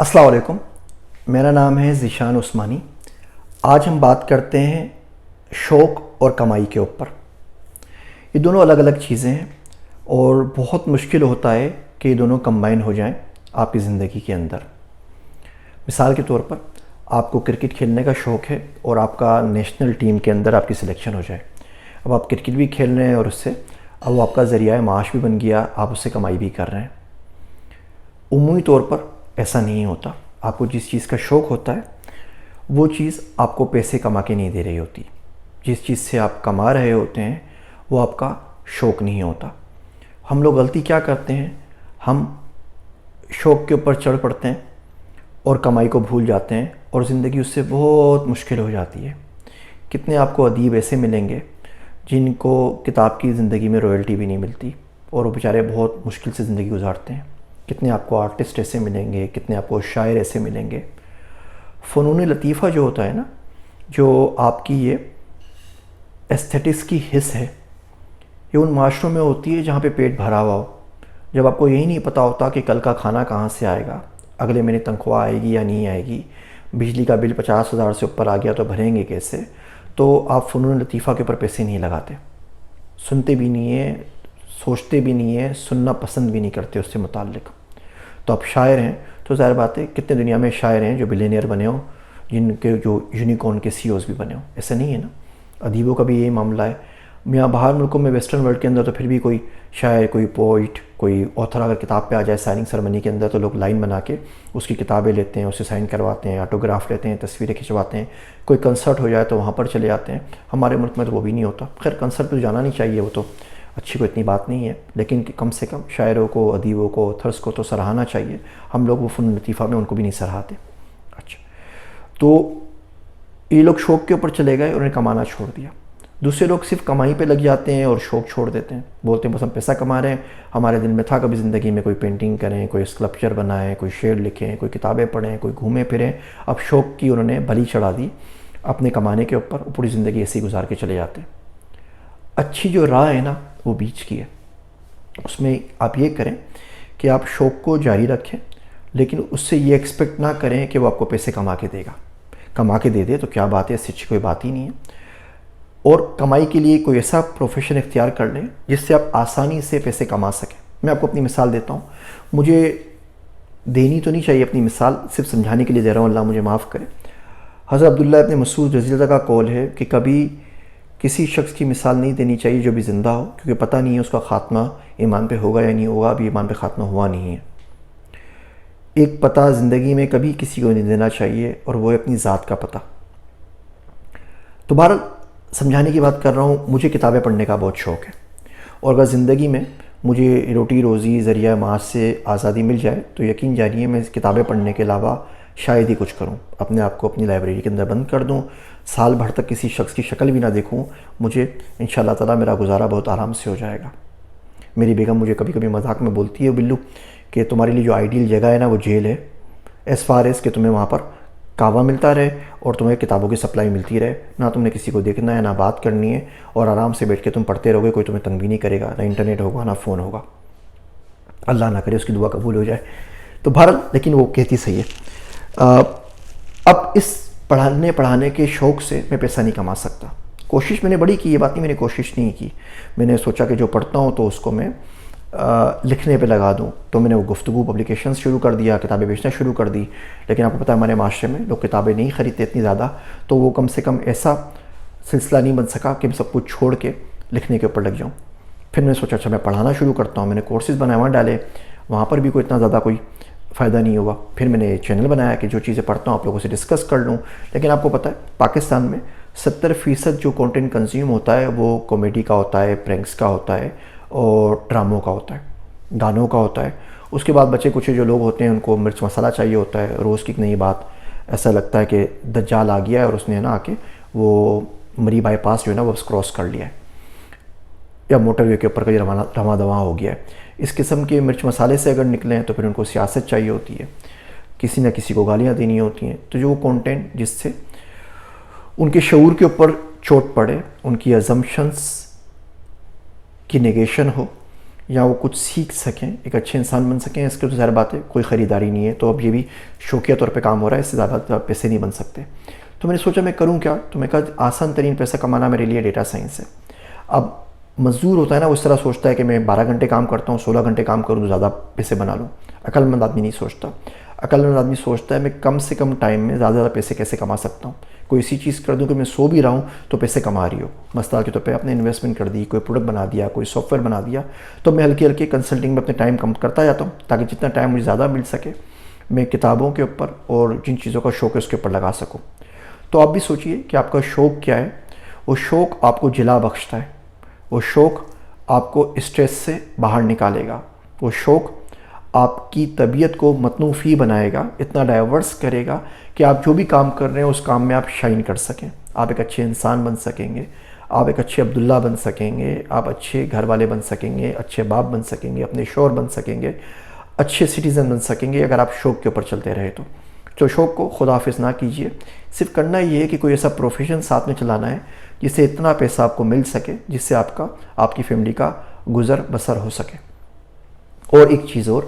السلام علیکم، میرا نام ہے ذیشان عثمانی۔ آج ہم بات کرتے ہیں شوق اور کمائی کے اوپر۔ یہ دونوں الگ الگ چیزیں ہیں اور بہت مشکل ہوتا ہے کہ یہ دونوں کمبائن ہو جائیں آپ کی زندگی کے اندر۔ مثال کے طور پر آپ کو کرکٹ کھیلنے کا شوق ہے اور آپ کا نیشنل ٹیم کے اندر آپ کی سلیکشن ہو جائے۔ اب آپ کرکٹ بھی کھیل رہے ہیں اور اس سے اب وہ آپ کا ذریعہ معاش بھی بن گیا، آپ اس سے کمائی بھی کر رہے ہیں۔ عمومی طور پر ایسا نہیں ہوتا۔ آپ کو جس چیز کا شوق ہوتا ہے وہ چیز آپ کو پیسے کما کے نہیں دے رہی ہوتی۔ جس چیز سے آپ کما رہے ہوتے ہیں وہ آپ کا شوق نہیں ہوتا۔ ہم لوگ غلطی کیا کرتے ہیں، ہم شوق کے اوپر چڑھ پڑتے ہیں اور کمائی کو بھول جاتے ہیں اور زندگی اس سے بہت مشکل ہو جاتی ہے۔ کتنے آپ کو ادیب ایسے ملیں گے جن کو کتاب کی زندگی میں رویلٹی بھی نہیں ملتی اور وہ بیچارے بہت مشکل سے زندگی گزارتے ہیں۔ کتنے آپ کو آرٹسٹ ایسے ملیں گے، کتنے آپ کو شاعر ایسے ملیں گے۔ فنون لطیفہ جو ہوتا ہے نا، جو آپ کی یہ ایستھیٹکس کی حس ہے، یہ ان معاشروں میں ہوتی ہے جہاں پہ پیٹ بھرا ہوا ہو، جب آپ کو یہی نہیں پتہ ہوتا کہ کل کا کھانا کہاں سے آئے گا، اگلے مہینے تنخواہ آئے گی یا نہیں آئے گی، بجلی کا بل 50,000 سے اوپر آ گیا تو بھریں گے کیسے، تو آپ فنون لطیفہ کے اوپر پیسے نہیں لگاتے، سنتے بھی نہیں ہیں، سوچتے بھی نہیں ہیں، سننا پسند بھی نہیں کرتے اس سے متعلق۔ تو آپ شاعر ہیں تو ظاہر بات ہے کتنے دنیا میں شاعر ہیں جو بلینئر بنے ہوں، جن کے جو یونیکارن کے سی اوز بھی بنے ہوں، ایسا نہیں ہے نا۔ ادیبوں کا بھی یہی معاملہ ہے۔ یہاں باہر ملکوں میں ویسٹرن ورلڈ کے اندر تو پھر بھی کوئی شاعر، کوئی پوئٹ، کوئی آتھر اگر کتاب پہ آ جائے سائننگ سرمنی کے اندر تو لوگ لائن بنا کے اس کی کتابیں لیتے ہیں، اسے سائن کرواتے ہیں، آٹوگراف لیتے ہیں، تصویریں کھنچواتے ہیں۔ کوئی کنسرٹ ہو جائے تو وہاں پر چلے جاتے ہیں۔ ہمارے ملک میں تو وہ بھی نہیں ہوتا۔ خیر کنسرٹ تو جانا نہیں چاہیے، وہ تو اچھی کوئی اتنی بات نہیں ہے، لیکن کم سے کم شاعروں کو، ادیبوں کو، آتھرس کو تو سراہنا چاہیے۔ ہم لوگ وہ فنون لطیفہ میں ان کو بھی نہیں سراہتے۔ اچھا، تو یہ لوگ شوق کے اوپر چلے گئے اور انہیں کمانا چھوڑ دیا۔ دوسرے لوگ صرف کمائی پہ لگ جاتے ہیں اور شوق چھوڑ دیتے ہیں، بولتے ہیں بس ہم پیسہ کما رہے ہیں، ہمارے دل میں تھا کبھی زندگی میں کوئی پینٹنگ کریں، کوئی اسکلپچر بنائیں، کوئی شعر لکھیں، کوئی کتابیں پڑھیں، کوئی گھومیں پھریں۔ اب شوق کی انہوں نے بلی چڑھا دی اپنے کمانے کے اوپر، پوری زندگی ایسے ہی گزار کے چلے جاتے ہیں۔ اچھی جو راہ ہے نا وہ بیچ کی ہے۔ اس میں آپ یہ کریں کہ آپ شوق کو جاری رکھیں، لیکن اس سے یہ ایکسپیکٹ نہ کریں کہ وہ آپ کو پیسے کما کے دے گا۔ کما کے دے دے تو کیا بات ہے، اس سے اچھی کوئی بات ہی نہیں ہے۔ اور کمائی کے لیے کوئی ایسا پروفیشن اختیار کر لیں جس سے آپ آسانی سے پیسے کما سکیں۔ میں آپ کو اپنی مثال دیتا ہوں، مجھے دینی تو نہیں چاہیے اپنی مثال، صرف سمجھانے کے لیے دے رہا ہوں، اللہ مجھے معاف کرے۔ حضرت عبداللہ ابن مسعود رضی اللہ کا قول ہے کہ کبھی کسی شخص کی مثال نہیں دینی چاہیے جو بھی زندہ ہو، کیونکہ پتہ نہیں ہے اس کا خاتمہ ایمان پہ ہوگا یا نہیں ہوگا، ابھی ایمان پہ خاتمہ ہوا نہیں ہے۔ ایک پتہ زندگی میں کبھی کسی کو نہیں دینا چاہیے اور وہ ہے اپنی ذات کا پتہ۔ تو بہرحال سمجھانے کی بات کر رہا ہوں، مجھے کتابیں پڑھنے کا بہت شوق ہے، اور اگر زندگی میں مجھے روٹی روزی ذریعہ معاش سے آزادی مل جائے تو یقین جانیے میں کتابیں پڑھنے کے علاوہ شاید ہی کچھ کروں، اپنے آپ کو اپنی لائبریری کے اندر بند کر دوں، سال بھر تک کسی شخص کی شکل بھی نہ دیکھوں، مجھے انشاءاللہ تعالیٰ میرا گزارا بہت آرام سے ہو جائے گا۔ میری بیگم مجھے کبھی کبھی مذاق میں بولتی ہے، بلو کہ تمہارے لیے جو آئیڈیل جگہ ہے نا وہ جیل ہے، ایز فار ایز کہ تمہیں وہاں پر کعوہ ملتا رہے اور تمہیں کتابوں کی سپلائی ملتی رہے، نہ تم نے کسی کو دیکھنا ہے، نہ بات کرنی ہے، اور آرام سے بیٹھ کے تم پڑھتے رہو گے، کوئی تمہیں تنگ بھی نہیں کرے گا، نہ انٹرنیٹ ہوگا، نہ فون ہوگا۔ اللہ نہ کرے اس کی دعا قبول ہو جائے۔ تو بہرحال لیکن وہ کہتی صحیح ہے۔ اب اس پڑھانے کے شوق سے میں پیسہ نہیں کما سکتا۔ کوشش میں نے بڑی کی، یہ بات نہیں میں نے کوشش نہیں کی، میں نے سوچا کہ جو پڑھتا ہوں تو اس کو میں لکھنے پہ لگا دوں، تو میں نے وہ گفتگو پبلیکیشنز شروع کر دیا، کتابیں بیچنا شروع کر دی۔ لیکن آپ کو پتہ ہے ہمارے معاشرے میں لوگ کتابیں نہیں خریدتے اتنی زیادہ، تو وہ کم سے کم ایسا سلسلہ نہیں بن سکا کہ میں سب کچھ چھوڑ کے لکھنے کے اوپر لگ جاؤں۔ پھر میں نے سوچا اچھا میں پڑھانا شروع کرتا ہوں، میں نے کورسز بنائے، وہاں ڈالے، وہاں پر بھی کوئی اتنا زیادہ کوئی فائدہ نہیں ہوا۔ پھر میں نے چینل بنایا کہ جو چیزیں پڑھتا ہوں آپ لوگوں سے ڈسکس کر لوں۔ لیکن آپ کو پتہ ہے پاکستان میں 70% جو کانٹینٹ کنزیوم ہوتا ہے وہ کامیڈی کا ہوتا ہے، پرینکس کا ہوتا ہے، اور ڈراموں کا ہوتا ہے، گانوں کا ہوتا ہے۔ اس کے بعد بچے کچھ جو لوگ ہوتے ہیں ان کو مرچ مسالہ چاہیے ہوتا ہے، روز کی ایک نئی بات، ایسا لگتا ہے کہ دجال آ گیا ہے اور اس نے نا آ کے وہ مری بائی پاس جو ہے نا وہ کراس کر لیا ہے، یا موٹر وے کے اوپر کہیں رواں دواں ہو گیا ہے۔ اس قسم کے مرچ مسالے سے اگر نکلیں تو پھر ان کو سیاست چاہیے ہوتی ہے، کسی نہ کسی کو گالیاں دینی ہوتی ہیں۔ تو جو وہ کانٹینٹ جس سے ان کے شعور کے اوپر چوٹ پڑے، ان کی ازمپشنز کی نیگیشن ہو، یا وہ کچھ سیکھ سکیں، ایک اچھے انسان بن سکیں، اس کے تو ظاہر بات ہے کوئی خریداری نہیں ہے، تو اب یہ بھی شوقیہ طور پہ کام ہو رہا ہے، اس سے زیادہ پیسے نہیں بن سکتے۔ تو میں نے سوچا میں کروں کیا، تو میں کہا آسان ترین پیسہ کمانا میرے لیے ڈیٹا سائنس ہے۔ اب مزدور ہوتا ہے نا، وہ اس طرح سوچتا ہے کہ میں 12 گھنٹے کام کرتا ہوں، 16 گھنٹے کام کروں تو زیادہ پیسے بنا لوں۔ عقل مند آدمی نہیں سوچتا، عقل مند آدمی سوچتا ہے میں کم سے کم ٹائم میں زیادہ زیادہ پیسے کیسے کما سکتا ہوں، کوئی ایسی چیز کر دوں کہ میں سو بھی رہا ہوں تو پیسے کما رہی ہو۔ مثال کے طور پہ اپنے انویسٹمنٹ کر دی، کوئی پروڈکٹ بنا دیا، کوئی سافٹ ویئر بنا دیا، تو میں ہلکی ہلکی کنسلٹنگ میں اپنے ٹائم کم کرتا جاتا ہوں تاکہ جتنا ٹائم مجھے زیادہ مل سکے میں کتابوں کے اوپر اور جن چیزوں کا شوق ہے اس کے اوپر لگا سکوں۔ تو آپ بھی سوچئے کہ آپ کا شوق کیا ہے۔ وہ شوق آپ کو جلا بخشتا ہے، وہ شوق آپ کو اسٹریس سے باہر نکالے گا، وہ شوق آپ کی طبیعت کو متنوع بنائے گا، اتنا ڈائیورس کرے گا کہ آپ جو بھی کام کر رہے ہیں اس کام میں آپ شائن کر سکیں، آپ ایک اچھے انسان بن سکیں گے، آپ ایک اچھے عبداللہ بن سکیں گے، آپ اچھے گھر والے بن سکیں گے، اچھے باپ بن سکیں گے، اپنے شوہر بن سکیں گے، اچھے سٹیزن بن سکیں گے اگر آپ شوق کے اوپر چلتے رہے تو شوق کو خدا حافظ نہ کیجیے۔ صرف کرنا یہ ہے کہ کوئی ایسا پروفیشن ساتھ میں چلانا ہے جس سے اتنا پیسہ آپ کو مل سکے جس سے آپ کی فیملی کا گزر بسر ہو سکے۔ اور ایک چیز اور،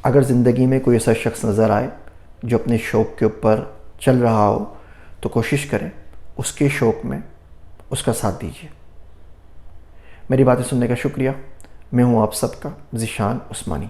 اگر زندگی میں کوئی ایسا شخص نظر آئے جو اپنے شوق کے اوپر چل رہا ہو تو کوشش کریں اس کے شوق میں اس کا ساتھ دیجیے۔ میری باتیں سننے کا شکریہ۔ میں ہوں آپ سب کا ذیشان عثمانی۔